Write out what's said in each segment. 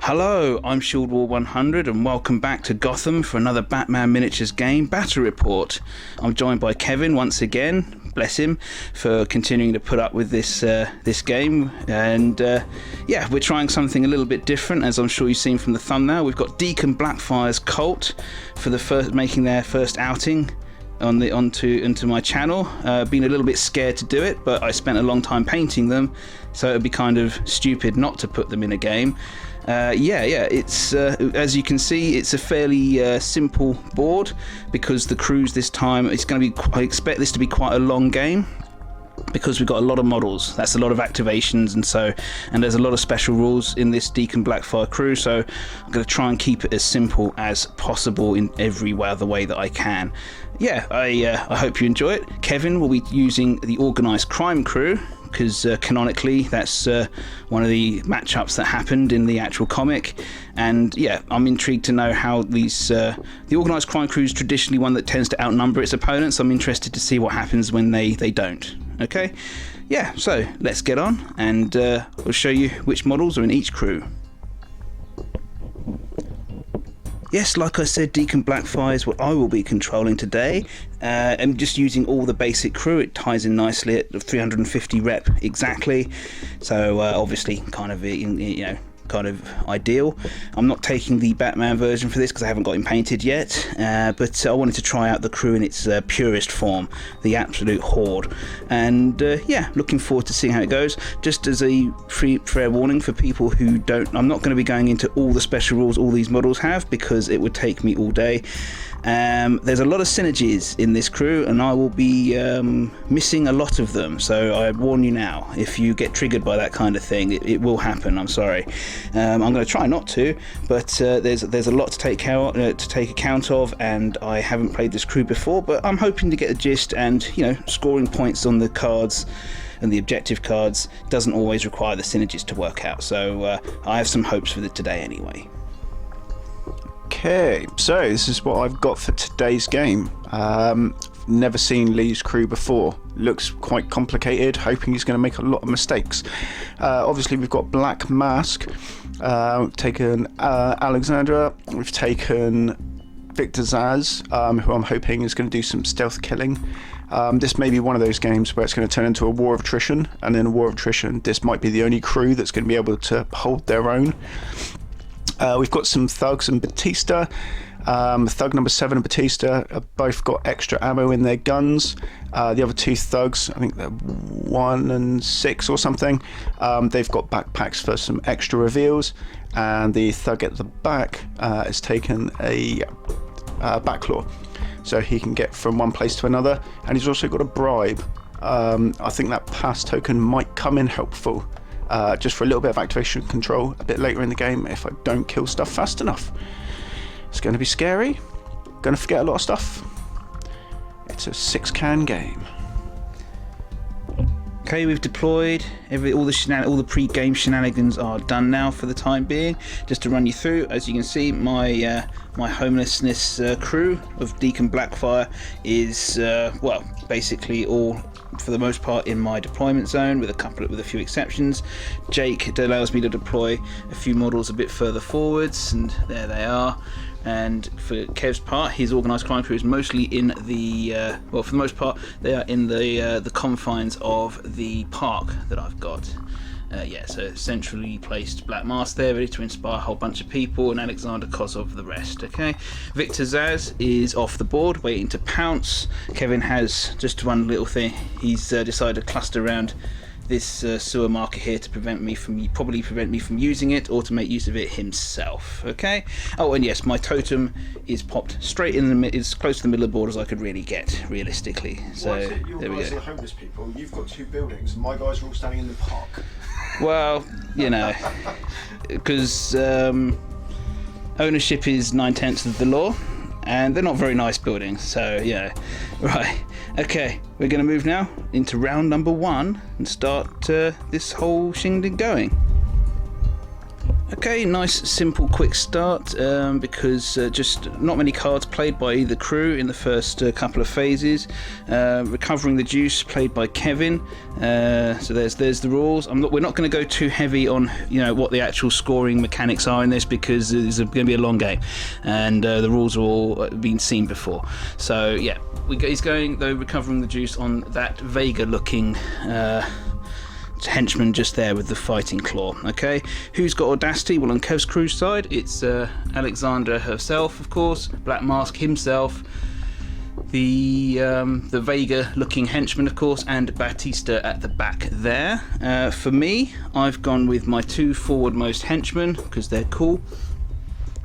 Hello, I'm Shield War 100 and welcome back to Gotham for another Batman Miniatures game Battle Report. I'm joined by Kevin once again, bless him, for continuing to put up with this game, and yeah, we're trying something a little bit different, as I'm sure you've seen from the thumbnail. We've got Deacon Blackfire's Cult for making their first outing into my channel. Been a little bit scared to do it, but I spent a long time painting them, so it'd be kind of stupid not to put them in a game. It's as you can see, it's a fairly simple board, because the crews this time, it's going to be, I expect this to be quite a long game, because we've got a lot of models. That's a lot of activations, and there's a lot of special rules in this Deacon Blackfire crew, so I'm going to try and keep it as simple as possible in every other way that I can. Yeah, I hope you enjoy it. Kevin will be using the Organised crime crew, because canonically that's one of the matchups that happened in the actual comic, and yeah, I'm intrigued to know how these the Organised crime crew is traditionally one that tends to outnumber its opponents. I'm interested to see what happens when they don't. Okay, yeah, so let's get on, and we'll show you which models are in each crew. Yes, like I said, Deacon Blackfire is what I will be controlling today. I'm just using all the basic crew. It ties in nicely at 350 rep exactly. So obviously, kind of kind of ideal. I'm not taking the Batman version for this because I haven't got him painted yet, but I wanted to try out the crew in its purest form, the absolute horde, and yeah, looking forward to seeing how it goes. Just as a fair warning for people who don't, I'm not going to be going into all the special rules all these models have, because it would take me all day. There's a lot of synergies in this crew, and I will be missing a lot of them, so I warn you now, if you get triggered by that kind of thing, it will happen. I'm sorry. I'm going to try not to, but there's a lot to take account of, and I haven't played this crew before, but I'm hoping to get a gist, and scoring points on the cards and the objective cards doesn't always require the synergies to work out, so I have some hopes for today anyway. Okay, so this is what I've got for today's game. Never seen Lee's crew before. Looks quite complicated, hoping he's going to make a lot of mistakes. Obviously we've got Black Mask, we've taken Alexandra, we've taken Victor Zsasz, who I'm hoping is going to do some stealth killing. This may be one of those games where it's going to turn into a war of attrition, and in a war of attrition this might be the only crew that's going to be able to hold their own. We've got some thugs and Batista. Thug number 7 and Batista have both got extra ammo in their guns. The other two thugs, I think they're 1 and 6 or something, they've got backpacks for some extra reveals, and the thug at the back has taken a backlaw, so he can get from one place to another, and he's also got a bribe. I think that pass token might come in helpful, just for a little bit of activation control a bit later in the game if I don't kill stuff fast enough. It's going to be scary, going to forget a lot of stuff. It's a 6-can game. Okay, we've deployed all the pre-game shenanigans are done now for the time being. Just to run you through, as you can see, my my homelessness crew of Deacon Blackfire is well, basically all, for the most part, in my deployment zone, with a few exceptions. Jake allows me to deploy a few models a bit further forwards, and there they are. And for Kev's part, his organised crime crew is mostly in the well, for the most part, they are in the confines of the park that I've got. Yeah, so centrally placed Black Mask there, ready to inspire a whole bunch of people, and Alexander Kozov the rest. Okay, Victor Zsasz is off the board, waiting to pounce. Kevin has just one little thing. He's decided to cluster around this sewer marker here to prevent me from using it, or to make use of it himself. Okay. Oh, and yes, my totem is popped straight in the as close to the middle of the board as I could really get, realistically. So there we go. Your guys are the homeless people. You've got 2 buildings, and my guys are all standing in the park. Well, because ownership is 9/10 of the law, and they're not very nice buildings. So yeah, right. Okay, we're going to move now into round number 1 and start this whole shindig going. Okay, nice, simple, quick start because just not many cards played by either crew in the first couple of phases. Recovering the juice played by Kevin. So there's the rules. We're not going to go too heavy on what the actual scoring mechanics are in this because it's going to be a long game, and the rules are all been seen before. So yeah, he's going though recovering the juice on that Vega-looking. Henchman just there with the fighting claw. Okay, who's got audacity? Well, on Kev's crew's side, it's Alexandra herself, of course, Black Mask himself, the Vega-looking henchman, of course, and Batista at the back there. For me, I've gone with my two forwardmost henchmen because they're cool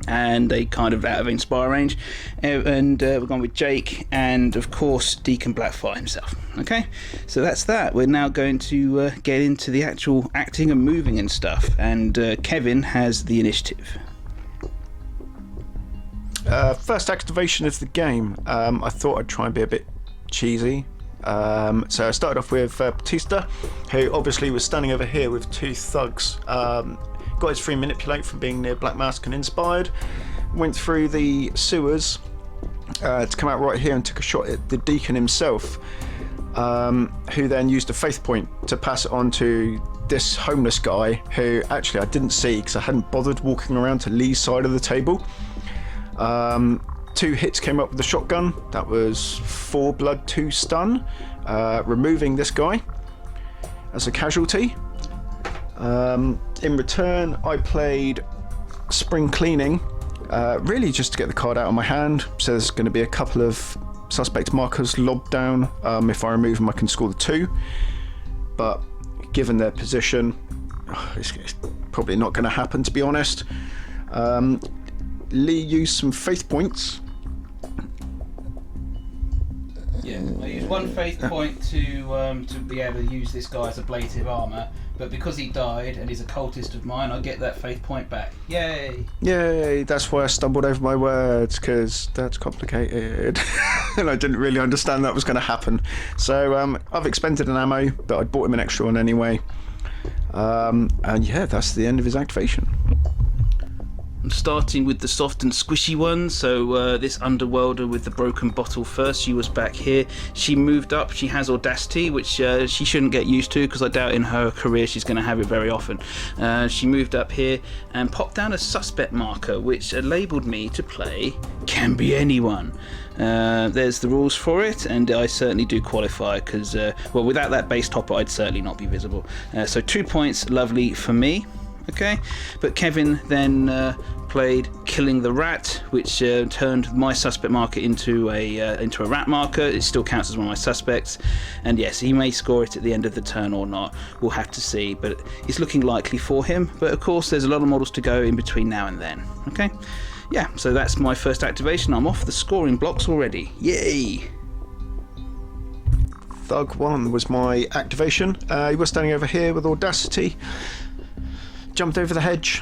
and they kind of out of inspire range, and we're gone with Jake and of course Deacon Blackfire himself. Okay, so that's that. We're now going to get into the actual acting and moving and stuff, and Kevin has the initiative. First activation of the game. I thought I'd try and be a bit cheesy. So I started off with Batista, who obviously was standing over here with two thugs. Got his free manipulate from being near Black Mask and inspired. Went through the sewers to come out right here and took a shot at the Deacon himself, who then used a faith point to pass it on to this homeless guy, who actually I didn't see because I hadn't bothered walking around to Lee's side of the table. 2 hits came up with the shotgun. That was 4 blood, 2 stun, removing this guy as a casualty. In return, I played Spring Cleaning, really just to get the card out of my hand. So there's going to be a couple of suspect markers lobbed down. If I remove them, I can score the 2. But given their position, it's probably not going to happen, to be honest. Lee used some faith points. Yeah, I used 1 faith point to be able to use this guy as ablative armour, but because he died and he's a cultist of mine, I get that faith point back. Yay! Yay! That's why I stumbled over my words, because that's complicated. And I didn't really understand that was going to happen. So I've expended an ammo, but I bought him an extra one anyway. And yeah, that's the end of his activation. I'm starting with the soft and squishy one. So this underworlder with the broken bottle first, she was back here. She moved up. She has audacity, which she shouldn't get used to because I doubt in her career she's going to have it very often. She moved up here and popped down a suspect marker, which labelled me to play Can Be Anyone. There's the rules for it, and I certainly do qualify because, well, without that base topper, I'd certainly not be visible. So 2 points, lovely for me. Okay, but Kevin then played Killing the Rat, which turned my suspect marker into a rat marker. It still counts as one of my suspects, and yes, he may score it at the end of the turn or not. We'll have to see, but it's looking likely for him. But of course, there's a lot of models to go in between now and then. Okay, yeah, so that's my first activation. I'm off the scoring blocks already. Yay! Thug 1 was my activation. He was standing over here with audacity. Jumped over the hedge,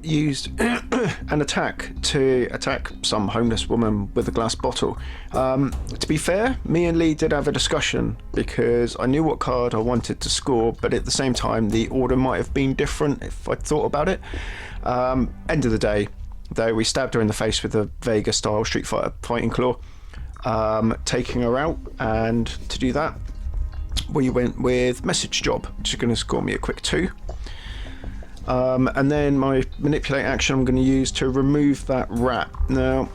used an attack to attack some homeless woman with a glass bottle. To be fair, me and Lee did have a discussion because I knew what card I wanted to score, but at the same time the order might have been different if I'd thought about it. End of the day, though, we stabbed her in the face with a Vega style Street Fighter fighting claw, taking her out, and to do that we went with Message Job, which is going to score me a quick 2. And then my manipulate action I'm going to use to remove that rat. Now,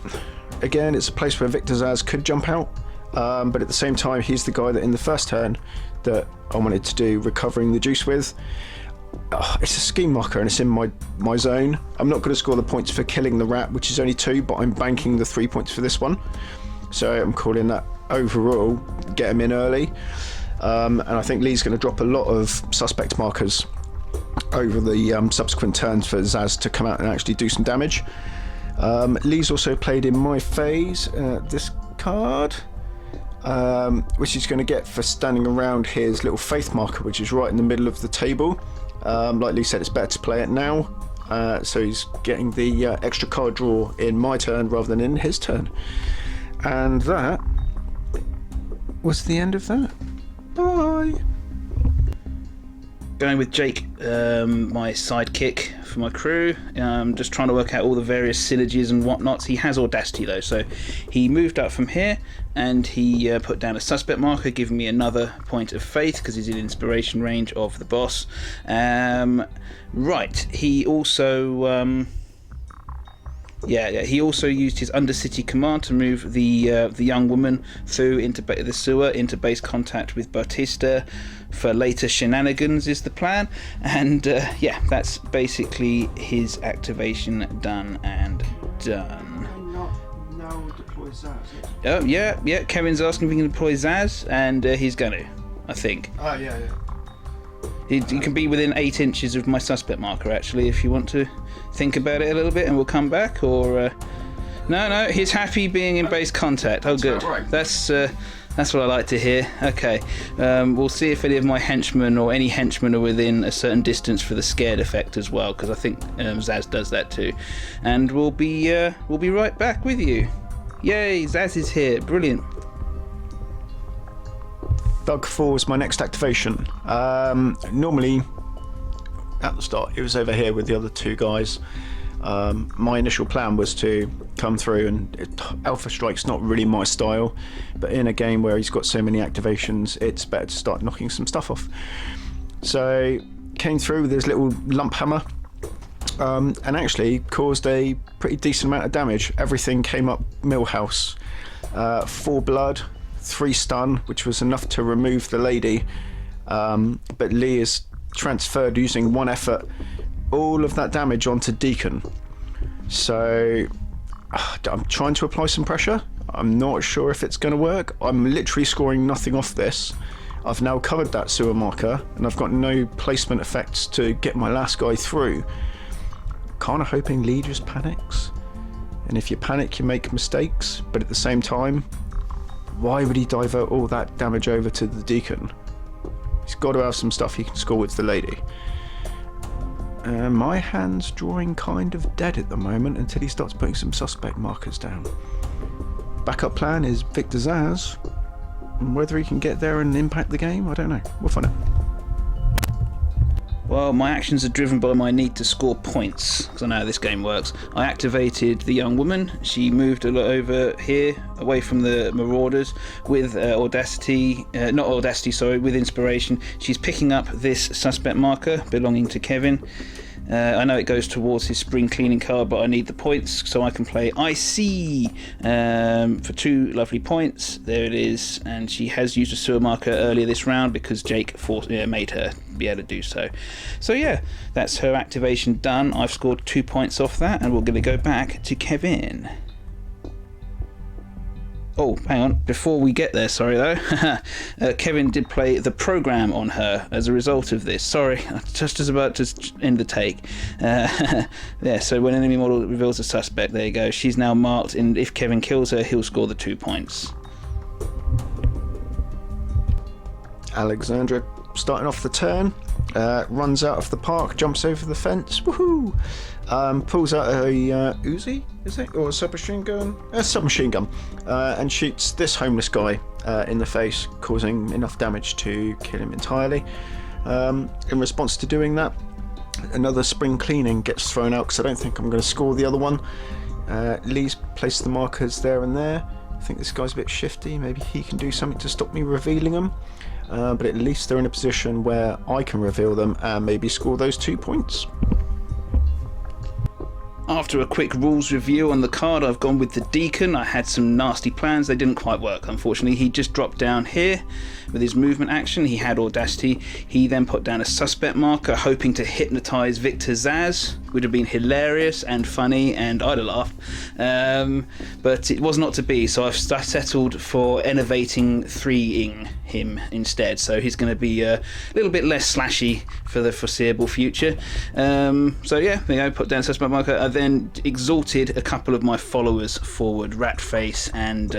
again, it's a place where Victor Zaz could jump out, but at the same time, he's the guy that in the first turn that I wanted to do recovering the juice with. It's a scheme marker and it's in my zone. I'm not going to score the points for killing the rat, which is only 2, but I'm banking the 3 points for this one. So I'm calling that overall, get him in early. And I think Lee's going to drop a lot of suspect markers over the subsequent turns for Zaz to come out and actually do some damage. Lee's also played in my phase this card, which he's going to get for standing around his little faith marker, which is right in the middle of the table. Like Lee said, it's better to play it now, so he's getting the extra card draw in my turn rather than in his turn. And that was the end of that. Bye! going with Jake, my sidekick for my crew. Just trying to work out all the various synergies and whatnots. He has Audacity though, so he moved up from here and he put down a suspect marker, giving me another point of faith because he's in inspiration range of the boss. Right, he also... he also used his Undercity command to move the young woman through into the sewer, into base contact with Batista for later shenanigans is the plan. And that's basically his activation done and done. Now deploy Zaz. Oh yeah. Kevin's asking if we can deploy Zaz, and he's going to, I think. Oh yeah. He can be within 8 inches of my suspect marker, actually, if you want to think about it a little bit, and we'll come back. Or no, he's happy being in base contact. Oh, good. Right. That's what I like to hear. Okay, we'll see if any of my henchmen or any henchmen are within a certain distance for the scared effect as well, because I think Zaz does that too. And we'll be right back with you. Yay, Zaz is here. Brilliant. Thug 4 is my next activation. Normally, at the start, it was over here with the other two guys. My initial plan was to come through, and Alpha Strike's not really my style, but in a game where he's got so many activations, it's better to start knocking some stuff off. So, came through with his little lump hammer, and actually caused a pretty decent amount of damage. Everything came up Millhouse. 4 blood, 3 stun, which was enough to remove the lady, but Lee is transferred using 1 effort all of that damage onto Deacon. So I'm trying to apply some pressure. I'm not sure if it's going to work. I'm literally scoring nothing off this. I've now covered that sewer marker and I've got no placement effects to get my last guy through. Kind of hoping Lee just panics, and if you panic you make mistakes, but at the same time, why would he divert all that damage over to the Deacon? He's got to have some stuff he can score with the lady. My hand's drawing kind of dead at the moment until he starts putting some suspect markers down. Backup plan is Victor Zaz, and whether he can get there and impact the game, I don't know. We'll find out. Well, my actions are driven by my need to score points, because I know how this game works. I activated the young woman. She moved a lot over here, away from the marauders, with Audacity, with inspiration. She's picking up this suspect marker belonging to Kevin. I know it goes towards his spring cleaning card, but I need the points so I can play IC for 2 lovely points. There it is, and she has used a sewer marker earlier this round because Jake made her be able to do so. So yeah, that's her activation done. I've scored 2 points off that, and we're going to go back to Kevin. Oh, hang on. Before we get there, sorry though. Kevin did play the program on her as a result of this. Sorry, I just was about to end the take. Yeah, so when enemy model reveals a suspect, there you go. She's now marked, and if Kevin kills her, he'll score the 2 points. Alexandra starting off the turn, runs out of the park, jumps over the fence, woohoo! Pulls out a Uzi, is it? Or a submachine gun? A submachine gun. And shoots this homeless guy in the face, causing enough damage to kill him entirely. In response to doing that, another spring cleaning gets thrown out because I don't think I'm going to score the other one. Lee's placed the markers there and there. I think this guy's a bit shifty. Maybe he can do something to stop me revealing them. But at least they're in a position where I can reveal them and maybe score those 2 points. After a quick rules review on the card, I've gone with the Deacon. I had some nasty plans, they didn't quite work unfortunately. He just dropped down here with his movement action. He had Audacity. He then put down a suspect marker, hoping to hypnotise Victor Zaz. Would have been hilarious and funny, and I'd have laughed. But it was not to be, so I've settled for innovating 3-ing him instead. So he's going to be a little bit less slashy for the foreseeable future. So yeah, there you go, put down suspect marker. I then exalted a couple of my followers forward, Ratface and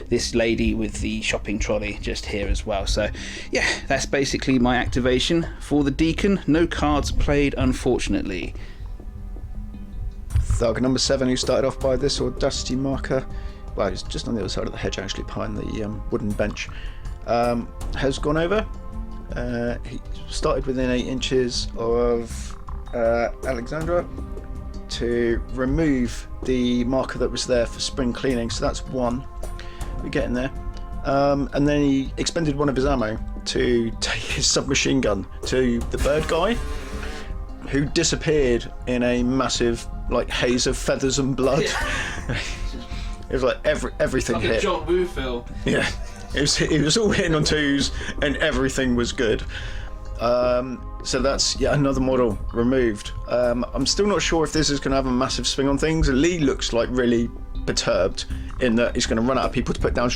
this lady with the shopping trolley just here as well. So yeah, that's basically my activation for the Deacon. No cards played, unfortunately. Thug number 7, who started off by this Audacity marker, well, he's just on the other side of the hedge actually, behind the wooden bench, has gone over, He started within 8 inches of Alexandra to remove the marker that was there for spring cleaning. So that's 1. We're getting there. And then he expended 1 of his ammo to take his submachine gun to the bird guy, who disappeared in a massive haze of feathers and blood. Yeah. It was like everything hit. Like a John Woo film. Yeah, it was all hitting on 2s, and everything was good. So that's another model removed. I'm still not sure if this is going to have a massive swing on things. Lee looks like really perturbed in that he's going to run out of people to put down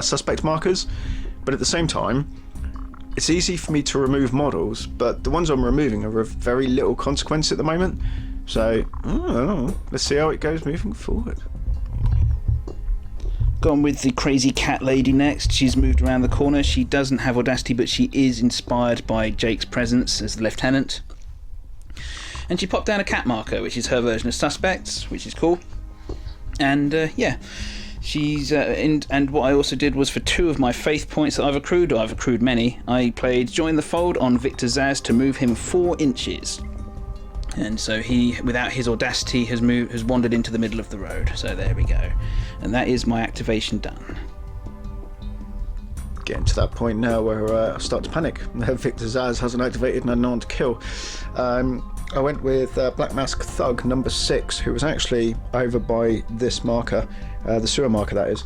suspect markers, but at the same time, it's easy for me to remove models, but the ones I'm removing are of very little consequence at the moment. So let's see how it goes moving forward. Gone with the crazy cat lady next. She's moved around the corner. She doesn't have audacity, but she is inspired by Jake's presence as the lieutenant. And she popped down a cat marker, which is her version of suspects, which is cool. And she's and what I also did was, for 2 of my faith points that I've accrued many, I played Join the Fold on Victor Zaz to move him 4 inches. And so he, without his audacity, has wandered into the middle of the road. So there we go. And that is my activation done. Getting to that point now where I start to panic. Victor Zaz hasn't activated and I'm not to kill. I went with Black Mask Thug number 6, who was actually over by this marker, the sewer marker that is.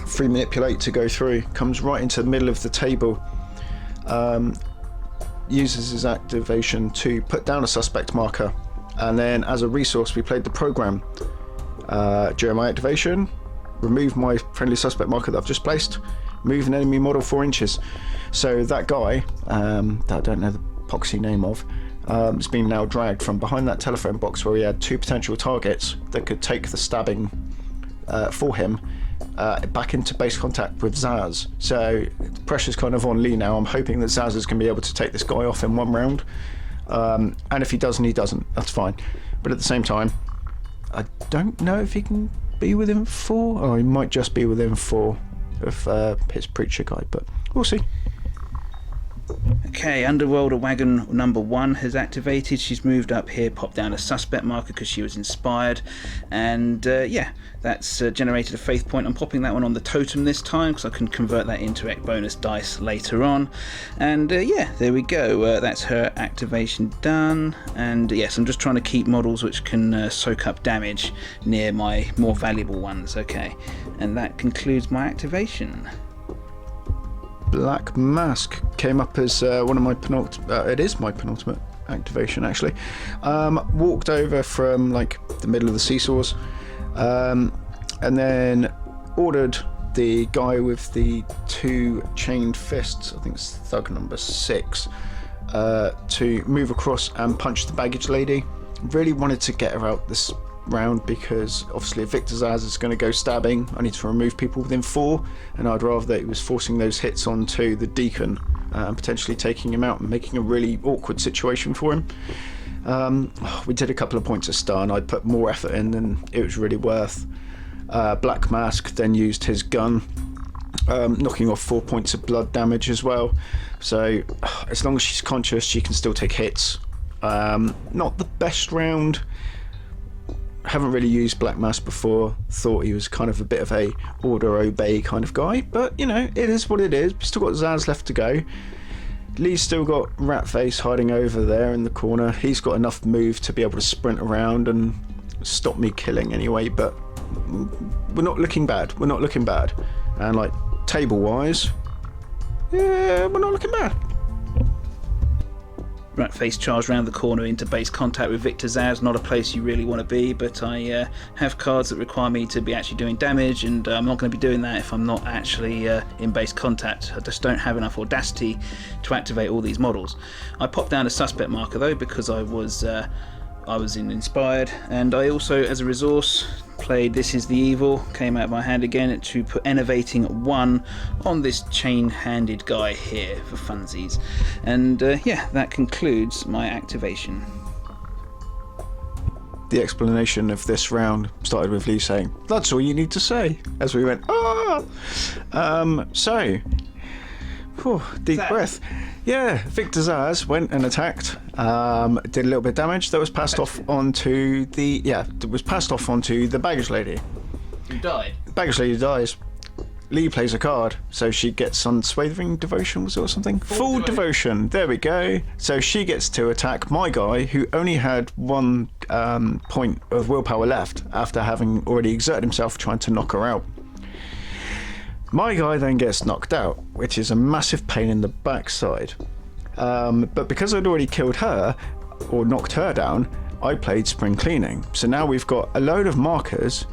Free manipulate to go through, comes right into the middle of the table. Uses his activation to put down a suspect marker, and then as a resource we played the program. During my activation, remove my friendly suspect marker that I've just placed, move an enemy model 4 inches. So that guy, that I don't know the poxy name of, has been now dragged from behind that telephone box where he had 2 potential targets that could take the stabbing for him, back into base contact with Zaz. So the pressure's kind of on Lee now. I'm hoping that Zaz is going to be able to take this guy off in 1 round. And if he doesn't, he doesn't. That's fine. But at the same time, I don't know if he can be within 4, or he might just be within 4 of his preacher guy, but we'll see. Okay, Underworlder Wagon number 1 has activated. She's moved up here, popped down a suspect marker because she was inspired, and that's generated a faith point. I'm popping that one on the totem this time because I can convert that into bonus dice later on. And there we go. That's her activation done. And yes, I'm just trying to keep models which can soak up damage near my more valuable ones. Okay, and that concludes my activation. Black Mask came up as one of my it is my penultimate activation actually. Walked over from the middle of the seesaws, and then ordered the guy with the 2 chained fists, I think it's Thug number 6, to move across and punch the baggage lady. Really wanted to get her out this round because obviously if Victor Zaz is going to go stabbing, I need to remove people within 4, and I'd rather that he was forcing those hits onto the Deacon and potentially taking him out and making a really awkward situation for him. We did a couple of points of stun. I put more effort in than it was really worth. Black Mask then used his gun, knocking off 4 points of blood damage as well. So as long as she's conscious, she can still take hits. Not the best round. Haven't really used Black Mask before. Thought he was kind of a bit of a order obey kind of guy, but it is what it is. We've still got Zaz left to go. Lee's still got Ratface hiding over there in the corner. He's got enough move to be able to sprint around and stop me killing anyway, but we're not looking bad. And table wise, we're not looking bad. Ratface charged round the corner into base contact with Victor Zaz. Not a place you really want to be, but I have cards that require me to be actually doing damage, and I'm not going to be doing that if I'm not actually in base contact. I just don't have enough audacity to activate all these models. I popped down a suspect marker though because I was inspired, and I also, as a resource, played This Is the Evil. Came out of my hand again to put enervating 1 on this chain-handed guy here for funsies. And that concludes my activation. The explanation of this round started with Lee saying, "That's all you need to say," as we went, "Ah!" So Whew, deep Zaz. breath. Yeah, Victor Zaz went and attacked. Did a little bit of damage. That was passed off onto the baggage lady. Who died? Baggage lady dies. Lee plays a card, so she gets Unswathering Devotion, was it, or something? Full devotion. There we go. So she gets to attack my guy, who only had 1 point of willpower left after having already exerted himself trying to knock her out. My guy then gets knocked out, which is a massive pain in the backside. But because I'd already killed her, or knocked her down, I played Spring Cleaning. So now we've got a load of markers,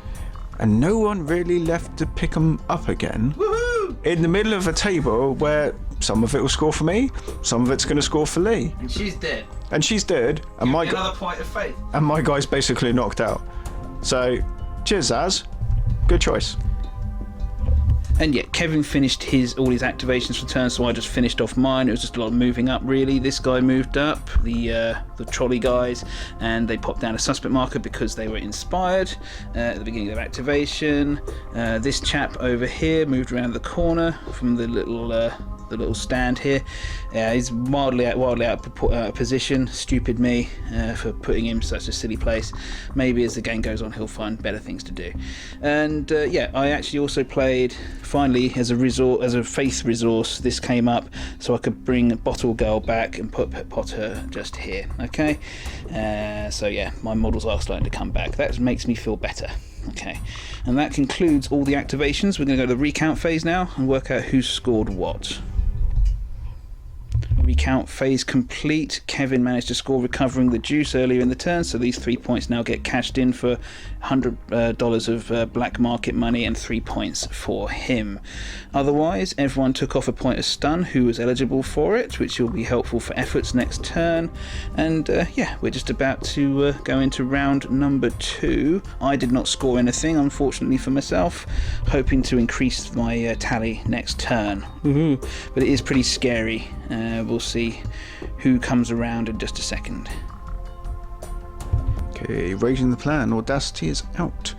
and no one really left to pick them up again. Woohoo! In the middle of a table where some of it will score for me, some of it's going to score for Lee. And she's dead. And she's dead, and Another point of faith. and my guy's basically knocked out. So, cheers, Zaz. Good choice. And yeah, Kevin finished all his activations for turn, so I just finished off mine. It was just a lot of moving up, really. This guy moved up, the trolley guys, and they popped down a suspect marker because they were inspired at the beginning of their activation. This chap over here moved around the corner from the little stand here. He's wildly out of position. Stupid me for putting him in such a silly place. Maybe as the game goes on he'll find better things to do. And yeah, I actually also played, finally, as a faith resource, this came up so I could bring Bottle Girl back and put Potter just here. Okay, so yeah, my models are starting to come back. That makes me feel better. Okay, and that concludes all the activations. We're going to go to the recount phase now and work out who scored what. Recount phase complete. Kevin managed to score recovering the juice earlier in the turn, so these 3 points now get cashed in for $100 of black market money and 3 points for him. Otherwise, everyone took off a point of stun who was eligible for it, which will be helpful for efforts next turn. And yeah, we're just about to go into round number 2. I did not score anything, unfortunately for myself, hoping to increase my tally next turn. Woohoo. But it is pretty scary. We'll see who comes around in just a second. Okay, raising the plan. Audacity is out.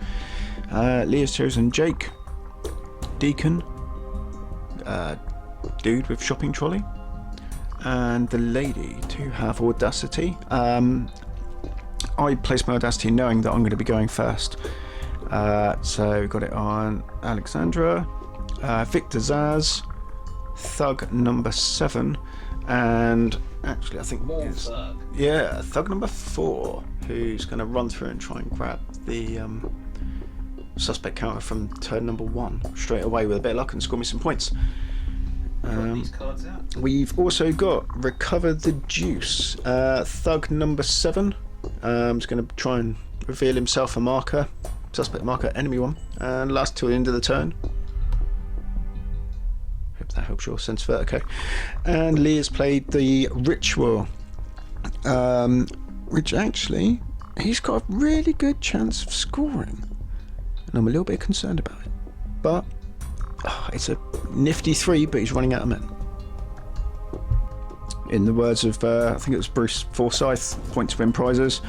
Lee has chosen Jake, Deacon, dude with shopping trolley, and the lady to have Audacity. I placed my Audacity knowing that I'm going to be going first. So got it on Alexandra, Victor Zaz, Thug number 7, and actually I think it's Thug number 4, who's going to run through and try and grab the suspect counter from turn number 1 straight away with a bit of luck and score me some points. These cards out. We've also got Recover the Juice. Thug number 7 is going to try and reveal himself a marker, suspect marker, enemy one, and last till the end of the turn. Hope that helps your sense of it. Okay. And Lee has played the Ritual, which actually he's got a really good chance of scoring, and I'm a little bit concerned about it. But it's a nifty 3, but he's running out of men. In the words of I think it was Bruce Forsyth, point to win prizes.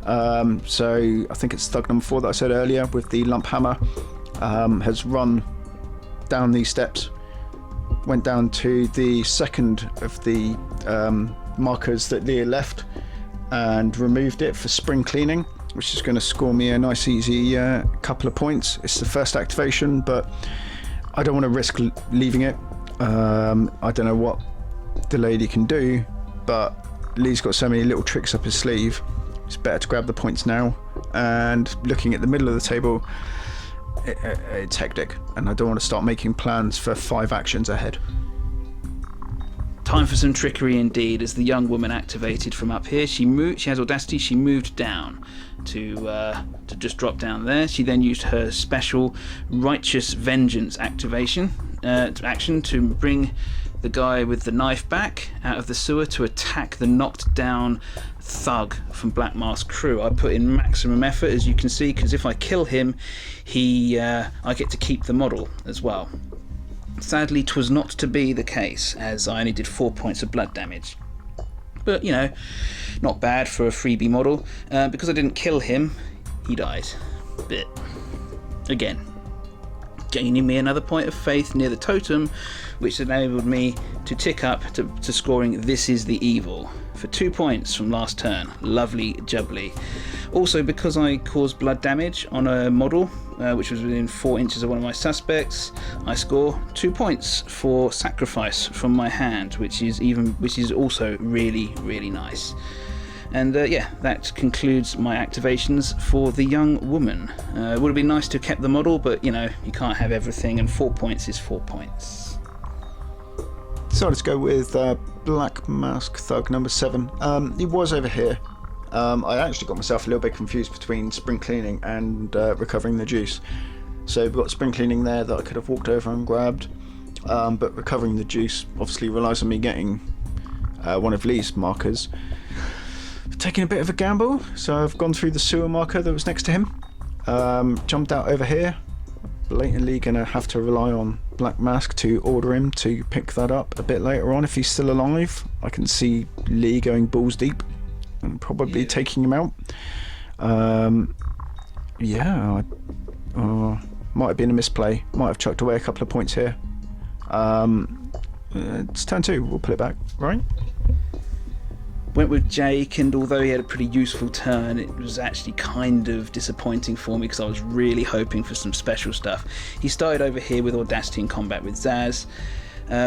So I think it's Thug number 4 that I said earlier with the lump hammer, has run down these steps, went down to the second of the markers that Leah left and removed it for spring cleaning, which is going to score me a nice easy couple of points. It's the first activation, but I don't want to risk leaving it. I don't know what the lady can do, but Lee's got so many little tricks up his sleeve. It's better to grab the points now, and looking at the middle of the table, it's hectic, and I don't want to start making plans for 5 actions ahead. Time for some trickery indeed, as the young woman activated from up here. She has Audacity. She moved down to just drop down there. She then used her special Righteous Vengeance action to bring the guy with the knife back out of the sewer to attack the knocked down thug from Black Mask crew. I put in maximum effort, as you can see, because if I kill him, I get to keep the model as well. Sadly, 'twas not to be the case, as I only did 4 points of blood damage. But, you know, not bad for a freebie model. Because I didn't kill him, he dies. But, again, gaining me another point of faith near the totem, which enabled me to tick up to scoring This Is the Evil for 2 points from last turn. Lovely jubbly. Also, because I caused blood damage on a model which was within 4 inches of one of my suspects, I score 2 points for sacrifice from my hand, which is also really, really nice. And yeah, that concludes my activations for the young woman. It would have been nice to have kept the model, but you know, you can't have everything, and 4 points is 4 points. Decided to go with Black Mask Thug number 7. He was over here. I actually got myself a little bit confused between spring cleaning and recovering the juice. So we've got spring cleaning there that I could have walked over and grabbed, but recovering the juice obviously relies on me getting one of Lee's markers. Taking a bit of a gamble, so I've gone through the sewer marker that was next to him, jumped out over here. Blatantly gonna have to rely on Black Mask to order him to pick that up a bit later on if he's still alive. I can see Lee going balls deep and probably taking him out. Yeah, might have been a misplay, might have chucked away a couple of points here. It's turn 2, we'll put it back, right? Went with Jake, and although he had a pretty useful turn, it was actually kind of disappointing for me because I was really hoping for some special stuff. He started over here with Audacity in combat with Zaz.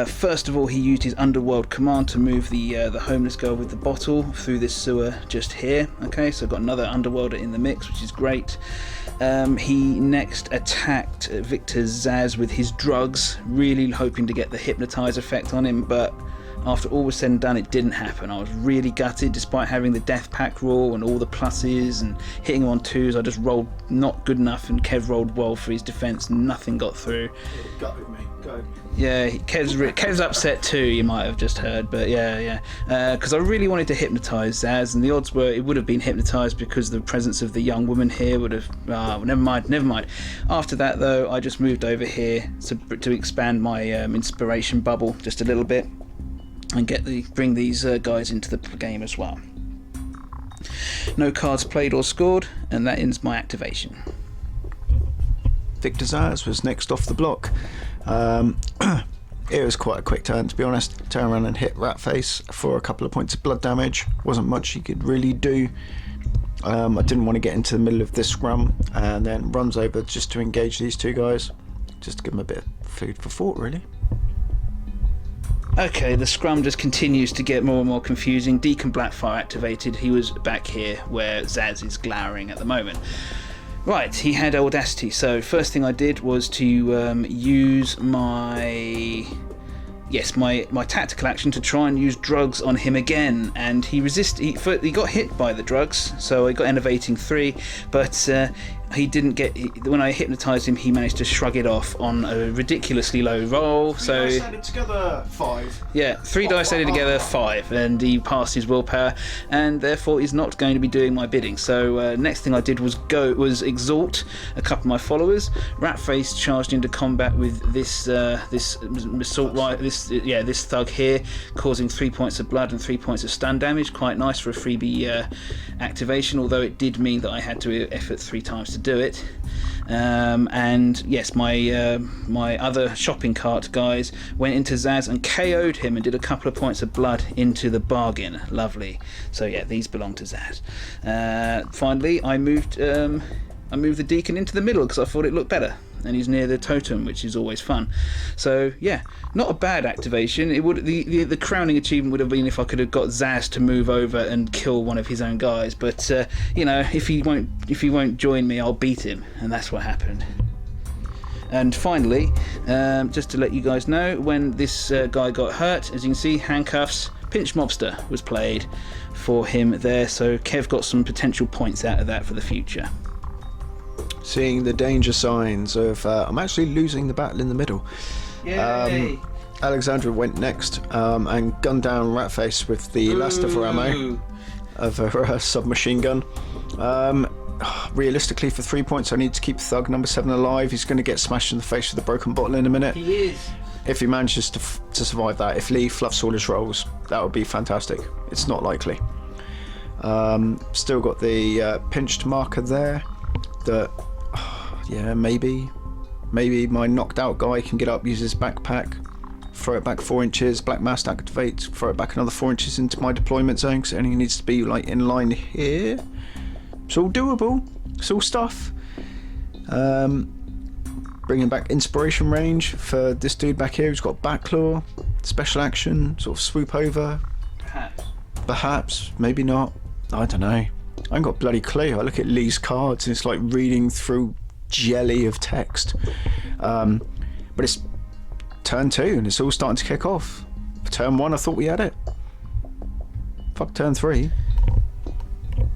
First of all, he used his Underworld command to move the homeless girl with the bottle through this sewer just here. Okay, so I've got another Underworlder in the mix, which is great. He next attacked Victor Zaz with his drugs, really hoping to get the hypnotise effect on him, but after all was said and done, it didn't happen. I was really gutted, despite having the death pack rule and all the pluses and hitting him on 2s. I just rolled not good enough, and Kev rolled well for his defence. Nothing got through. Gutted me. Go. Yeah, Kev's upset too, you might have just heard, but yeah. Because I really wanted to hypnotise Zaz, and the odds were it would have been hypnotised because the presence of the young woman here would have... never mind. After that, though, I just moved over here to expand my inspiration bubble just a little bit, and bring these guys into the game as well. No cards played or scored, and that ends my activation. Victor Zaz was next off the block. It was quite a quick turn, to be honest. Turn around and hit Ratface for a couple of points of blood damage. Wasn't much he could really do. I didn't want to get into the middle of this scrum, and then runs over just to engage these two guys, just to give them a bit of food for thought, really. Okay, the scrum just continues to get more and more confusing. Deacon Blackfire activated. He was back here where Zaz is glowering at the moment. Right, he had Audacity, so first thing I did was to use my tactical action to try and use drugs on him again, and he got hit by the drugs, so I got enervating 3, but he didn't get... When I hypnotised him, he managed to shrug it off on a ridiculously low roll. Three dice added together, 5. Yeah, 3 dice added together, 5, and he passed his willpower, and therefore he's not going to be doing my bidding. So next thing I did was exalt a couple of my followers. Ratface charged into combat with this thug here, causing 3 points of blood and 3 points of stun damage. Quite nice for a freebie activation, although it did mean that I had to effort 3 times to do it. And yes, my other shopping cart guys went into Zaz and KO'd him and did a couple of points of blood into the bargain. Lovely. So yeah, these belong to Zaz. Finally, I moved the Deacon into the middle because I thought it looked better, and he's near the totem, which is always fun. So yeah, not a bad activation. It would the crowning achievement would have been if I could have got Zaz to move over and kill one of his own guys, but you know, if he won't join me, I'll beat him, and that's what happened. And finally, just to let you guys know, when this guy got hurt, as you can see, handcuffs, Pinch Mobster was played for him there, so Kev got some potential points out of that for the future. Seeing the danger signs of I'm actually losing the battle in the middle. Yay! Alexandra went next and gunned down Ratface with the last of her ammo of her submachine gun. Realistically, for 3 points, I need to keep Thug number 7 alive. He's going to get smashed in the face with a broken bottle in a minute. He is. If he manages to survive that, if Lee fluffs all his rolls, that would be fantastic. It's not likely. Still got the pinched marker there. That, yeah, maybe Maybe my knocked out guy can get up, use his backpack, throw it back 4 inches, Black Mass activates, throw it back another 4 inches into my deployment zone, because it only needs to be like in line here. It's all doable. It's all stuff. Bringing back inspiration range for this dude back here who's got Backlaw, special action, sort of swoop over. Perhaps, maybe not. I don't know. I ain't got bloody clue. I look at Lee's cards and it's like reading through jelly of text. But it's turn 2 and it's all starting to kick off. For turn 1 I thought we had it. Fuck turn 3.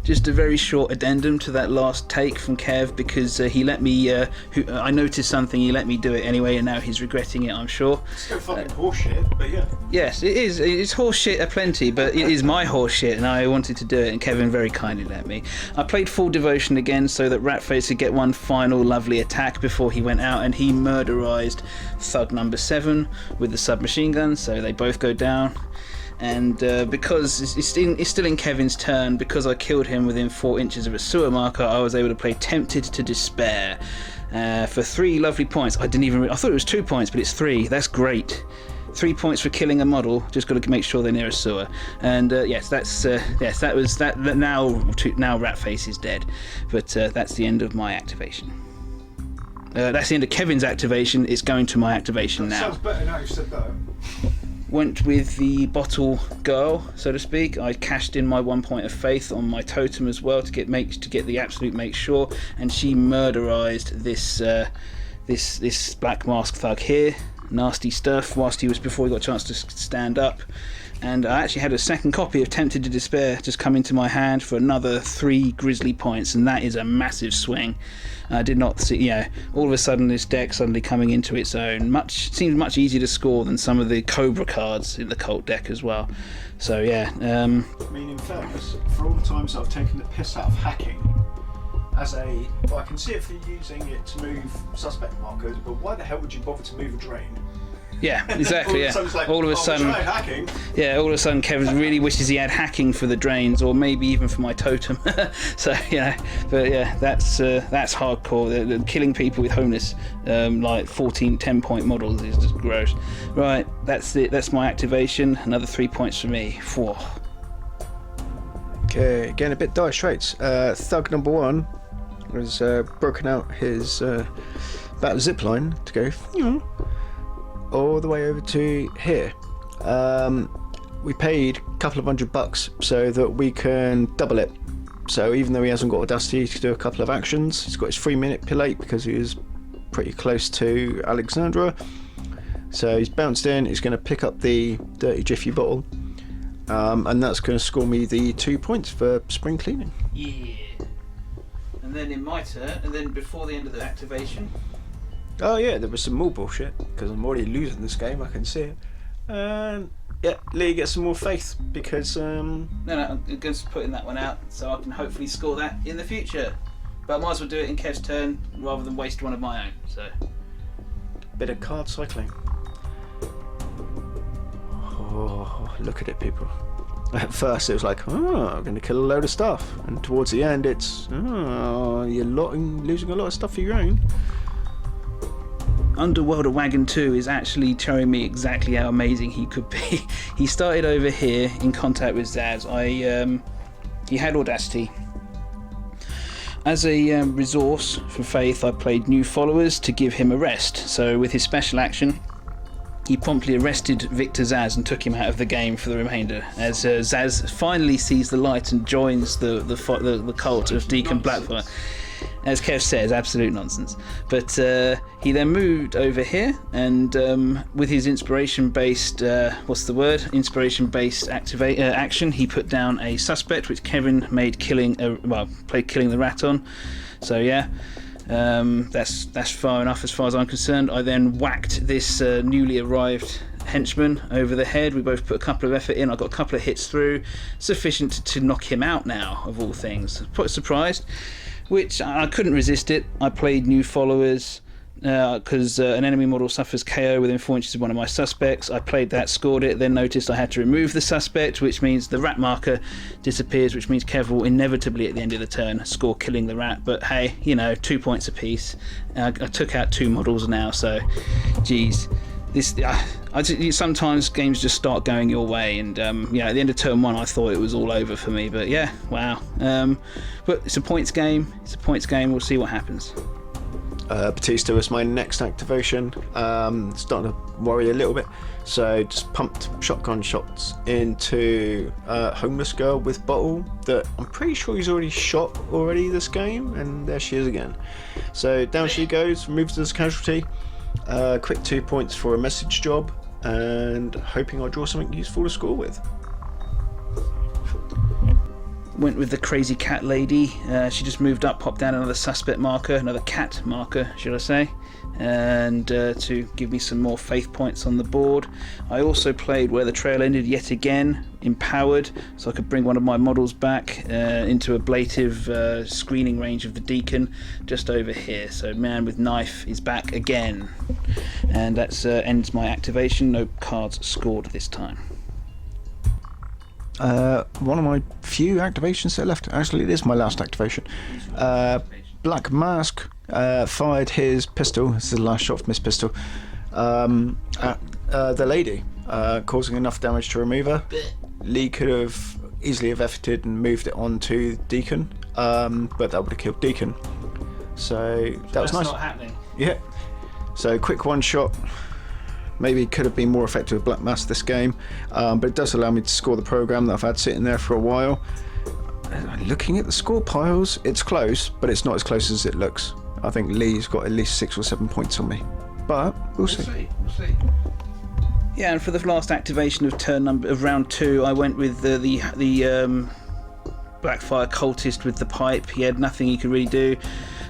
Just a very short addendum to that last take from Kev, because he let me. I noticed something. He let me do it anyway, and now he's regretting it. I'm sure. It's still fucking horseshit, but yeah. Yes, it is. It's horseshit aplenty, but it is my horseshit, and I wanted to do it, and Kevin very kindly let me. I played full devotion again, so that Ratface could get one final lovely attack before he went out, and he murderized Thug number 7 with the submachine gun. So they both go down. And because it's still in Kevin's turn, because I killed him within 4 inches of a sewer marker, I was able to play Tempted to Despair for 3 lovely points. I thought it was 2 points, but it's 3. That's great. 3 points for killing a model. Just got to make sure they're near a sewer. And yes, that was that. Now Ratface is dead, but that's the end of my activation. That's the end of Kevin's activation. It's going to my activation now. Sounds better now you said that. Went with the bottle girl, so to speak. I cashed in my 1 point of faith on my totem as well to get the absolute make sure, and she murderized this Black Mask thug here. Nasty stuff. Before he got a chance to stand up. And I actually had a second copy of Tempted to Despair just come into my hand for another 3 grisly points, and that is a massive swing. I did not see, all of a sudden this deck suddenly coming into its own. Seems much easier to score than some of the Cobra cards in the Cult deck as well. So yeah. I mean, in fairness, for all the times I've taken the piss out of hacking, I can see it for using it to move suspect markers, but why the hell would you bother to move a drain? Yeah, exactly. All of a sudden, hacking. Yeah, all of a sudden, Kevin really wishes he had hacking for the drains, or maybe even for my totem. So but yeah, that's hardcore. The killing people with homeless, like 14 10-point models is just gross. Right, that's it. That's my activation. Another 3 points for me. Whoa. Okay, getting a bit dire straits. Thug number 1 has broken out his battle zipline to go all the way over to here. We paid a couple of $100 so that we can double it. So even though he hasn't got Audacity to do a couple of actions, he's got his free manipulate because he was pretty close to Alexandra. So he's bounced in, he's going to pick up the dirty Jiffy bottle, and that's going to score me the 2 points for spring cleaning. Yeah. And then in my turn, and then before the end of the activation. Oh yeah, there was some more bullshit because I'm already losing this game. I can see it. Yeah, Lee gets some more faith because. No, I'm going to put in that one out so I can hopefully score that in the future. But I might as well do it in Kev's turn rather than waste one of my own. So. Bit of card cycling. Oh, look at it, people. At first it was like, oh, I'm going to kill a load of stuff, and towards the end it's, oh, you're losing a lot of stuff for your own. Underworlder Wagon 2 is actually showing me exactly how amazing he could be. He started over here in contact with Zaz. He had Audacity. As a resource for Faith, I played New Followers to give him a rest. So with his special action, he promptly arrested Victor Zaz and took him out of the game for the remainder. As Zaz finally sees the light and joins the cult of Deacon Blackfire. As Kev says, absolute nonsense. But he then moved over here, and with his inspiration-based, action, he put down a suspect, which Kevin made played killing the rat on. So yeah, that's far enough as far as I'm concerned. I then whacked this newly arrived henchman over the head. We both put a couple of effort in. I got a couple of hits through, sufficient to knock him out now, of all things. Quite surprised. Which I couldn't resist it. I played New Followers, because an enemy model suffers KO within 4 inches of one of my suspects. I played that, scored it, then noticed I had to remove the suspect, which means the rat marker disappears, which means Kev will inevitably at the end of the turn score killing the rat. But hey, 2 points apiece. I took out 2 models now, so geez. Sometimes games just start going your way, and at the end of turn 1 I thought it was all over for me, but yeah, wow. But it's a points game. We'll see what happens. Batista was my next activation. Starting to worry a little bit, so just pumped shotgun shots into homeless girl with bottle that I'm pretty sure he's already shot this game, and there she is again. So down she goes, removes as a casualty. Quick 2 points for a message job, and hoping I draw something useful to score with. Went with the crazy cat lady. She just moved up, popped down another suspect marker, another cat marker, should I say, and to give me some more faith points on the board. I also played Where the Trail Ended yet again, empowered, so I could bring one of my models back into ablative screening range of the Deacon just over here. So man with knife is back again, and that ends my activation. No cards scored this time. One of my few activations that are left. Actually, it is my last activation. Black Mask fired his pistol. This is the last shot from his pistol at the lady, causing enough damage to remove her. Lee could have easily have efforted and moved it on to Deacon, but that would have killed Deacon. So that was nice. That's not happening. Yeah. So quick one shot. Maybe could have been more effective with Black Mass this game, but it does allow me to score the program that I've had sitting there for a while. Looking at the score piles, it's close, but it's not as close as it looks. I think Lee's got at least 6 or 7 points on me, but we'll see. Yeah, and for the last activation of round 2, I went with the Blackfire cultist with the pipe. He had nothing he could really do,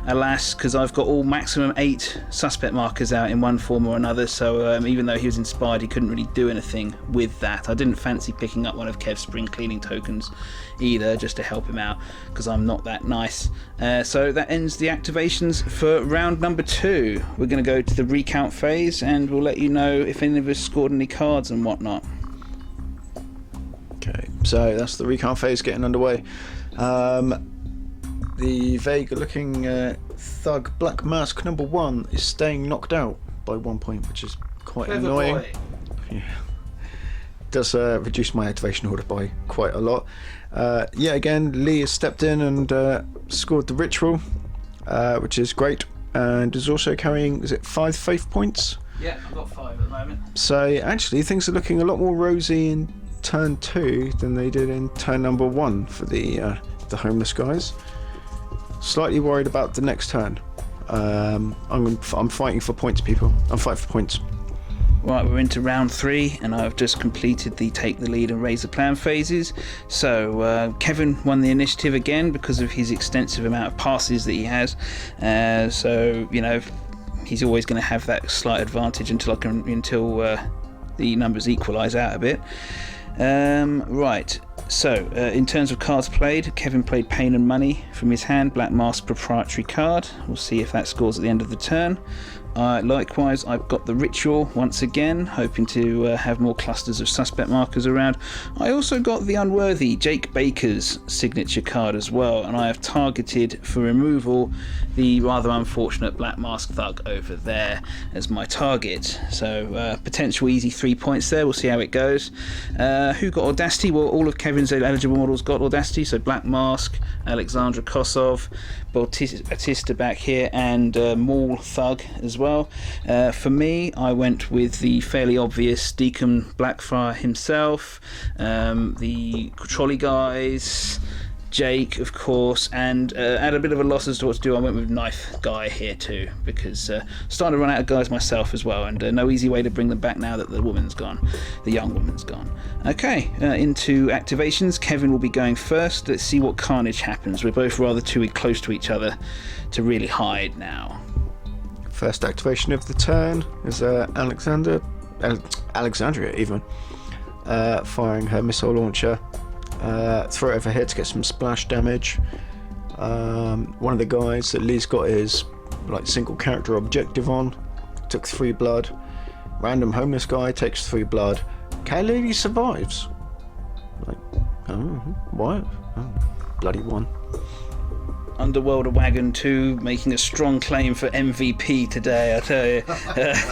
alas, because I've got all maximum 8 suspect markers out in one form or another, so even though he was inspired, he couldn't really do anything with that. I didn't fancy picking up one of Kev's spring cleaning tokens either, just to help him out, because I'm not that nice. So that ends the activations for round number 2. We're going to go to the recount phase, and we'll let you know if any of us scored any cards and whatnot. Okay, so that's the recount phase getting underway. The vague-looking thug Black Mask number 1 is staying knocked out by 1 point, which is quite Clever annoying. boy. Yeah, does reduce my activation order by quite a lot. Yet again, Lee has stepped in and scored the ritual, which is great, and is also carrying, is it 5 faith points? Yeah, I've got 5 at the moment. So actually, things are looking a lot more rosy in turn 2 than they did in turn number 1 for the homeless guys. Slightly worried about the next turn. I'm fighting for points, people. I'm fighting for points. Right, we're into round 3, and I've just completed the take the lead and raise the plan phases. So Kevin won the initiative again because of his extensive amount of passes that he has. So he's always going to have that slight advantage until the numbers equalise out a bit. Right, so in terms of cards played, Kevin played Pain and Money from his hand, Black Mask proprietary card. We'll see if that scores at the end of the turn. Likewise, I've got the Ritual once again, hoping to have more clusters of suspect markers around. I also got the Unworthy, Jake Baker's signature card as well, and I have targeted for removal the rather unfortunate Black Mask Thug over there as my target. So potential easy 3 points there, we'll see how it goes. Who got Audacity? Well, all of Kevin's eligible models got Audacity, so Black Mask, Alexandra Kosov, Batista back here, and Maul Thug as well. For me, I went with the fairly obvious Deacon Blackfire himself, the trolley guys, Jake, of course, and had a bit of a loss as to what to do. I went with Knife Guy here too, because starting to run out of guys myself as well, and no easy way to bring them back now that the woman's gone, the young woman's gone. Okay, into activations. Kevin will be going first. Let's see what carnage happens. We're both rather too close to each other to really hide now. First activation of the turn is Alexandria even, firing her missile launcher. Throw it over here to get some splash damage. One of the guys that Lee's got is like single character objective on. Took 3 blood. Random homeless guy takes 3 blood. Cat lady survives. Like, oh, what? Oh, bloody 1. Underworld Wagon 2 making a strong claim for MVP today, I tell you.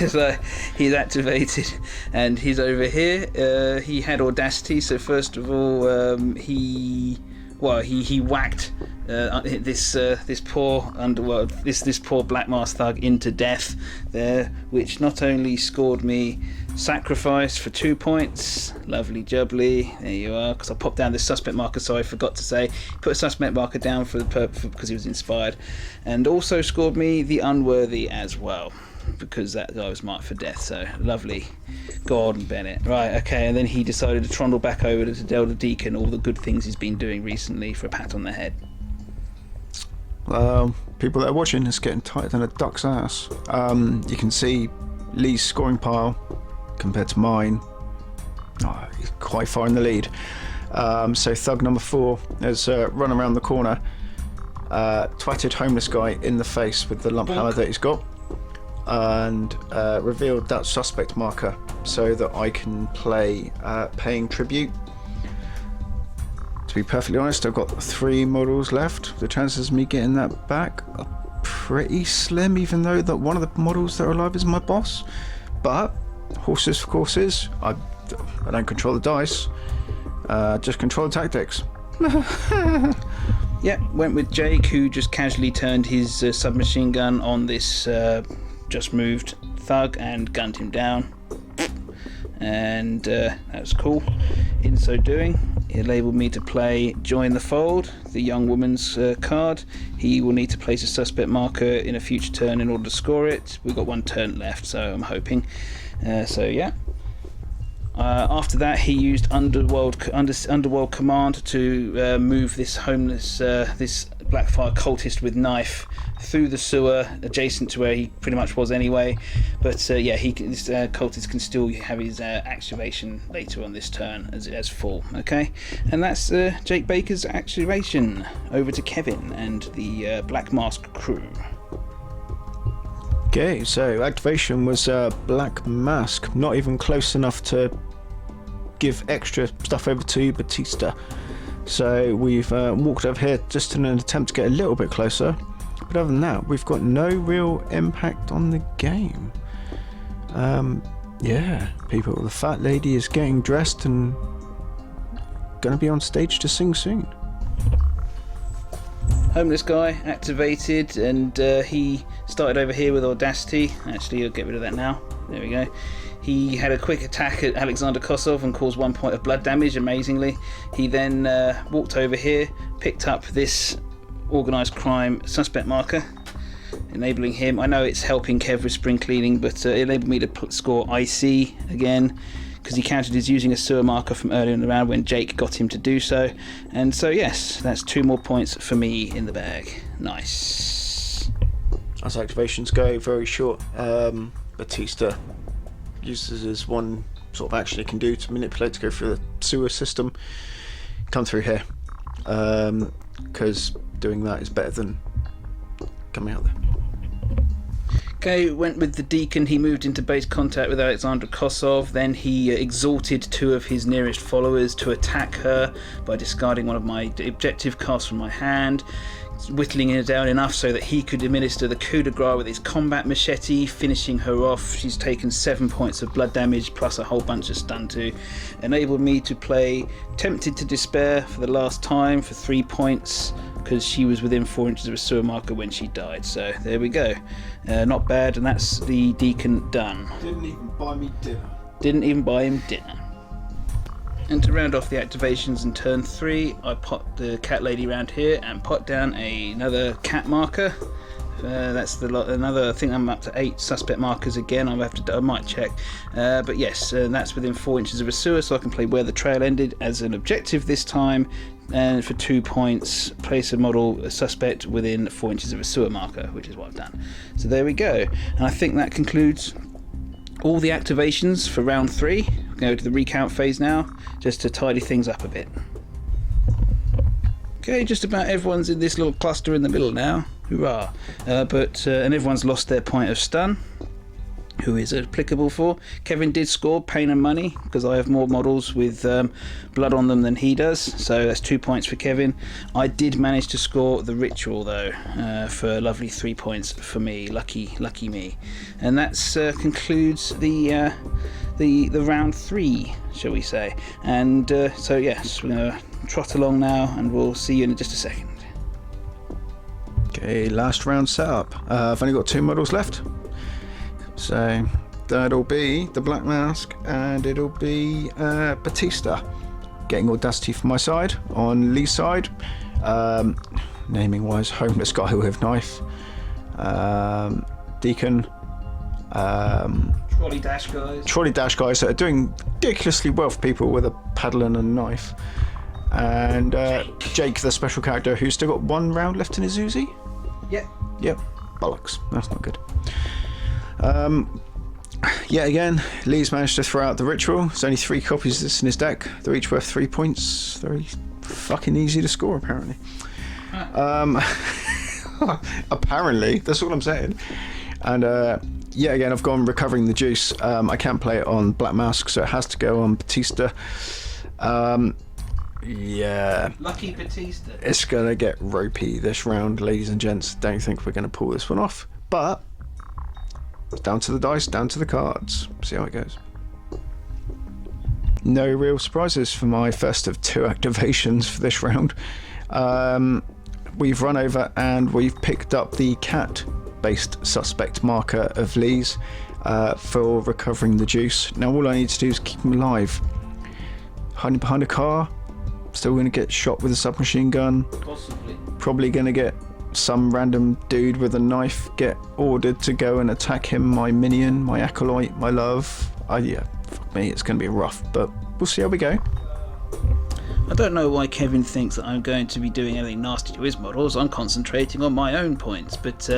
So he's activated and he's over here. He had Audacity, so first of all he whacked this poor underworld, this poor Black Mask thug into death there, which not only scored me sacrifice for 2 points, lovely jubbly, there you are, because I popped down this suspect marker, so I forgot to say, put a suspect marker down for because he was inspired, and also scored me the unworthy as well, because that guy was marked for death, so lovely. Gordon Bennett. Right, okay, and then he decided to trundle back over to tell the Deacon all the good things he's been doing recently for a pat on the head. People that are watching is getting tighter than a duck's ass. You can see Lee's scoring pile compared to mine. Oh, he's quite far in the lead. So thug number 4 has run around the corner, twatted homeless guy in the face with the lump hammer that he's got, and revealed that suspect marker so that I can play paying tribute. To be perfectly honest, I've got 3 models left. The chances of me getting that back are pretty slim, even though that one of the models that are alive is my boss. But horses for courses. I don't control the dice, just control the tactics. Yeah, went with Jake, who just casually turned his submachine gun on this just moved thug and gunned him down, and that was cool. In so doing, it enabled me to play Join the Fold, the young woman's card. He will need to place a suspect marker in a future turn in order to score it. We've got 1 turn left, so I'm hoping. So yeah. After that, he used Underworld Command to move this homeless, this Blackfire cultist with knife through the sewer, adjacent to where he pretty much was anyway. But yeah, this cultist can still have his activation later on this turn as full. Okay, and that's Jake Baker's activation. Over to Kevin and the Black Mask crew. Okay, so activation was Black Mask, not even close enough to give extra stuff over to Batista. So we've walked over here just in an attempt to get a little bit closer, but other than that, we've got no real impact on the game. Yeah, people, the fat lady is getting dressed and gonna be on stage to sing soon. Homeless guy activated, and he started over here with Audacity. Actually, I'll get rid of that now. There we go. He had a quick attack at Alexander Kosov and caused 1 point of blood damage, amazingly. He then walked over here, picked up this organised crime suspect marker, enabling him. I know it's helping Kev with spring cleaning, but it enabled me to score IC again, because he counted as using a sewer marker from earlier in the round when Jake got him to do so. And so yes, that's 2 more points for me in the bag. Nice. As activations go, very short. Batista uses as one sort of action he can do to manipulate to go through the sewer system. Come through here, because doing that is better than coming out there. Okay, went with the Deacon. He moved into base contact with Alexandra Kosov. Then he exhorted 2 of his nearest followers to attack her by discarding one of my objective cards from my hand, whittling her down enough so that he could administer the coup de grace with his combat machete, finishing her off. She's taken 7 points of blood damage plus a whole bunch of stun too. Enabled me to play Tempted to Despair for the last time for 3 points, because she was within 4 inches of a sewer marker when she died. So there we go. Not bad, and that's the Deacon done. Didn't even buy me dinner. Didn't even buy him dinner. And to round off the activations in turn 3, I popped the cat lady round here and put down another cat marker. That's another. I think I'm up to 8 suspect markers again. I might check, but yes, that's within 4 inches of a sewer, so I can play Where the Trail Ended as an objective this time. And for 2 points, place a suspect within 4 inches of a sewer marker, which is what I've done. So there we go. And I think that concludes all the activations for round 3. We'll go to the recount phase now, just to tidy things up a bit. Okay, just about everyone's in this little cluster in the middle now. Hurrah. And everyone's lost their point of stun. Who is it applicable for? Kevin did score pain and money because I have more models with blood on them than he does, so that's 2 points for Kevin. I did manage to score the ritual though, for a lovely 3 points for me. Lucky me. And that concludes the round 3, shall we say? And so yes, we're gonna trot along now, and we'll see you in just a second. Okay, last round setup. I've only got 2 models left. So that'll be the Black Mask, and it'll be Batista. Getting Audacity for my side. On Lee's side, naming wise, homeless guy with knife. Deacon. Trolley dash guys that are doing ridiculously well for people with a paddle and a knife. And Jake, the special character, who's still got 1 round left in his Uzi. Yep. Bollocks. That's not good. Yet again, Lee's managed to throw out the ritual. There's only 3 copies of this in his deck. They're each worth 3 points. Very fucking easy to score, apparently. Apparently, that's all I'm saying. And yet again, I've gone recovering the juice. I can't play it on Black Mask, so it has to go on Batista. Yeah. Lucky Batista. It's gonna get ropey this round, ladies and gents. Don't think we're gonna pull this one off, but down to the dice, down to the cards. See how it goes. No real surprises for my first of 2 activations for this round. We've run over and we've picked up the cat-based suspect marker of Lee's for recovering the juice. Now all I need to do is keep him alive. Hiding behind a car, still going to get shot with a submachine gun. Possibly. Probably going to get some random dude with a knife get ordered to go and attack him, my minion, my acolyte, my love. Yeah, fuck me, it's going to be rough, but we'll see how we go. I don't know why Kevin thinks that I'm going to be doing anything nasty to his models. I'm concentrating on my own points, but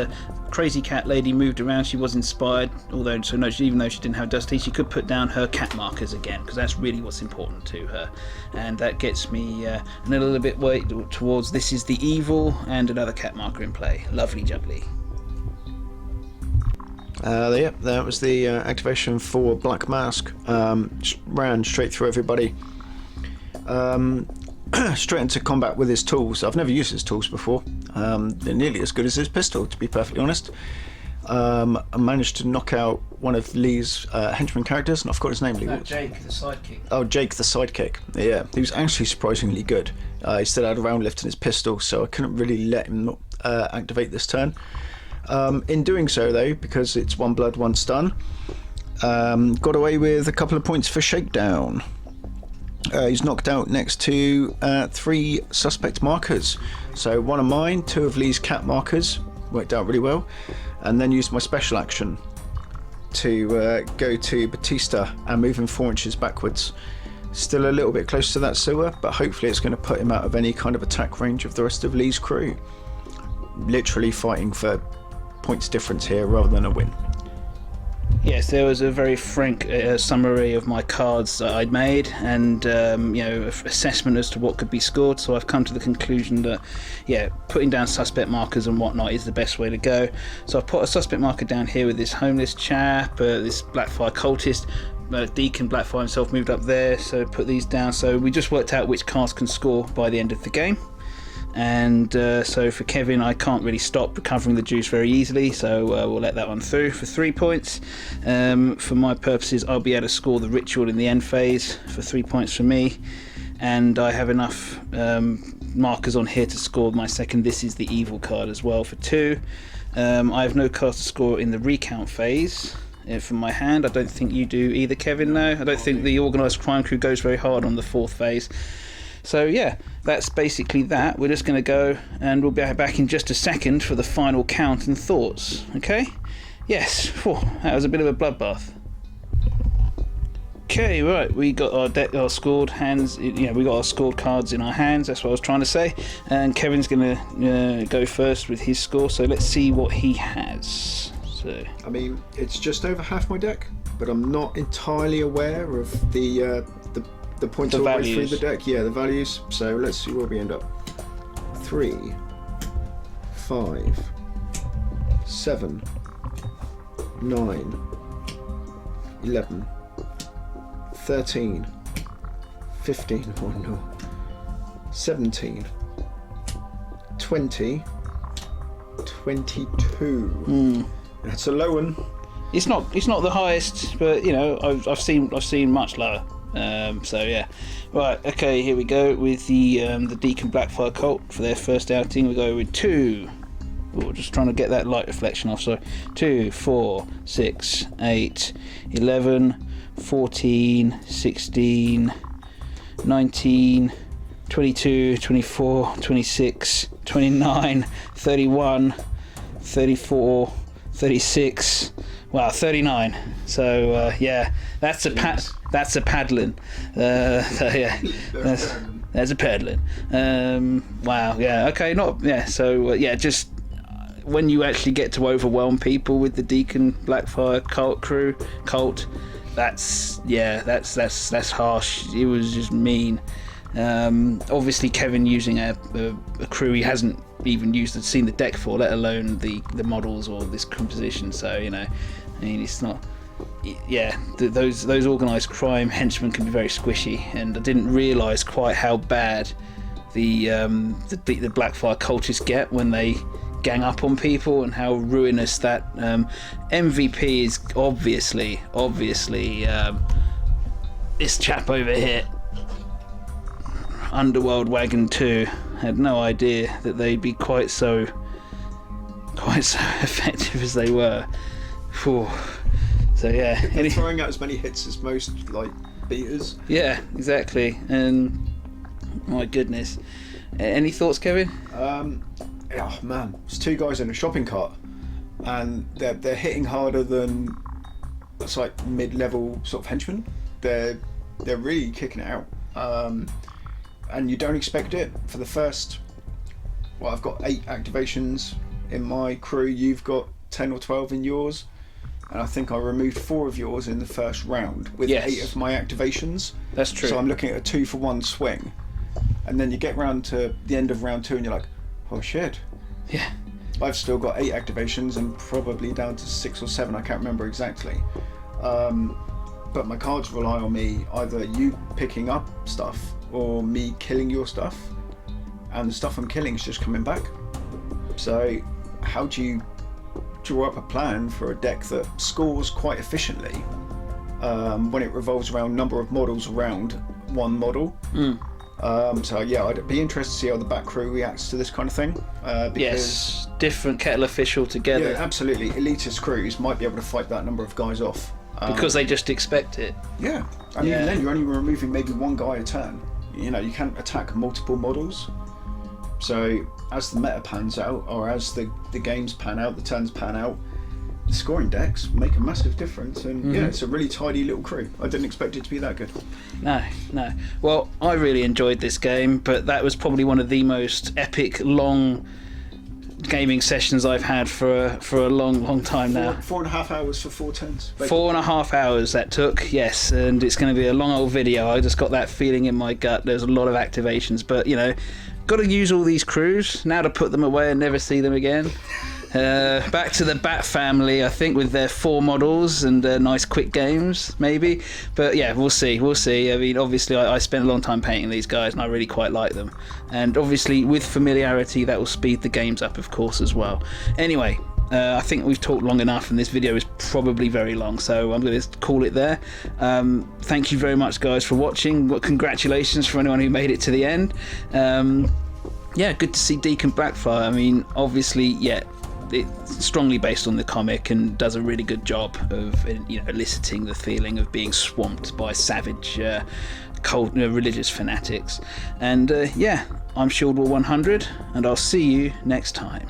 Crazy Cat Lady moved around. She was inspired, although so no, even though she didn't have Dusty, she could put down her cat markers again, because that's really what's important to her. And that gets me a little bit way towards this is the evil and another cat marker in play. Lovely jubbly. Yep, that was the activation for Black Mask. Ran straight through everybody. Straight into combat with his tools. I've never used his tools before. They're nearly as good as his pistol, to be perfectly honest. I managed to knock out one of Lee's henchman characters, and I forgot his name. Jake, the sidekick. Oh, Jake, the sidekick. Yeah, he was actually surprisingly good. He still had a round left in his pistol, so I couldn't really let him activate this turn. In doing so, though, because it's 1 blood, 1 stun, got away with a couple of points for shakedown. He's knocked out next to 3 suspect markers. So 1 of mine, 2 of Lee's cat markers, worked out really well, and then used my special action to go to Batista and move him 4 inches backwards. Still a little bit close to that sewer, but hopefully it's going to put him out of any kind of attack range of the rest of Lee's crew. Literally fighting for points difference here rather than a win. Yes, there was a very frank summary of my cards that I'd made, and assessment as to what could be scored. So I've come to the conclusion that, putting down suspect markers and whatnot is the best way to go. So I've put a suspect marker down here with this homeless chap, this Blackfire cultist. Deacon Blackfire himself moved up there, so put these down. So we just worked out which cards can score by the end of the game. And so for Kevin, I can't really stop recovering the juice very easily, so we'll let that one through for 3 points. For my purposes, I'll be able to score the ritual in the end phase for 3 points for me, and I have enough markers on here to score my second This Is the Evil card as well for 2. I have no cards to score in the recount phase from my hand. I don't think you do either, Kevin. No, I don't think the Organised crime crew goes very hard on the 4th phase. So yeah, that's basically that. We're just going to go, and we'll be back in just a second for the final count and thoughts. Okay? Yes. Whew, that was a bit of a bloodbath. Okay, right. We got our deck, our scored hands. We got our scored cards in our hands. That's what I was trying to say. And Kevin's going to go first with his score. So let's see what he has. So I mean, it's just over half my deck, but I'm not entirely aware of the points all the way through the deck. Yeah, the values. So let's see where we end up. 3, 5, 7, 9, 11, 13, 15, oh no, 17, 20, 22. That's a low one. It's not the highest, but you know, I've seen much lower. So yeah, right. Okay, here we go with the Deacon Blackfire cult for their first outing. We go with 2. Oh, just trying to get that light reflection off. Sorry. 2, 4, 6, 8, 11, 14, 16, 19, 22, 24, 26, 29, 31, 34, 36. Wow, 39. So yeah, that's a paddling. So yeah, there's a paddling. Wow. Yeah. Okay. So yeah, just when you actually get to overwhelm people with the Deacon Blackfire cult, that's harsh. It was just mean. Obviously Kevin using a crew he hasn't even seen the deck for, let alone the models or this composition. So you know, I mean, it's not. Yeah, those organised crime henchmen can be very squishy, and I didn't realise quite how bad the Blackfire cultists get when they gang up on people, and how ruinous that MVP is. Obviously, this chap over here, Underworld Wagon 2, had no idea that they'd be quite so effective as they were. Whew. So yeah, throwing out as many hits as most like beaters. Yeah, exactly. And my goodness, any thoughts, Kevin? Oh man, it's 2 guys in a shopping cart, and they're hitting harder than it's like mid-level sort of henchmen. They're really kicking it out, and you don't expect it for the first. Well, I've got 8 activations in my crew. You've got 10 or 12 in yours. And I think I removed 4 of yours in the first round with 8 of my activations. That's true. So I'm looking at a 2-for-1 swing. And then you get round to the end of round 2 and you're like, oh shit. Yeah. I've still got 8 activations and probably down to 6 or 7, I can't remember exactly. But my cards rely on me, either you picking up stuff or me killing your stuff. And the stuff I'm killing is just coming back. So how do you draw up a plan for a deck that scores quite efficiently when it revolves around number of models around one model? So yeah, I'd be interested to see how the back crew reacts to this kind of thing. Yes, different kettle of fish altogether. Yeah, absolutely. Elitist crews might be able to fight that number of guys off. Because they just expect it. Yeah, and even then you're only removing maybe 1 guy a turn. You know, you can't attack multiple models. So as the meta pans out, or as the games pan out, the turns pan out, the scoring decks make a massive difference. And yeah, it's a really tidy little crew. I didn't expect it to be that good. No. Well, I really enjoyed this game, but that was probably one of the most epic, long gaming sessions I've had for a long time now. 4.5 hours for 4 turns. 4.5 hours that took, yes, and it's going to be a long old video. I just got that feeling in my gut. There's a lot of activations, but you know, got to use all these crews now to put them away and never see them again. Back to the Bat family, I think, with their 4 models and nice quick games, maybe. But yeah, we'll see. I mean, obviously, I spent a long time painting these guys, and I really quite like them. And obviously, with familiarity, that will speed the games up, of course, as well. Anyway, I think we've talked long enough, and this video is probably very long, so I'm going to call it there. Thank you very much, guys, for watching. Well, congratulations for anyone who made it to the end. Yeah, good to see Deacon Blackfire. I mean, obviously, yeah, it's strongly based on the comic and does a really good job of, you know, eliciting the feeling of being swamped by savage, cold, religious fanatics. And yeah, I'm Shieldwall 100, and I'll see you next time.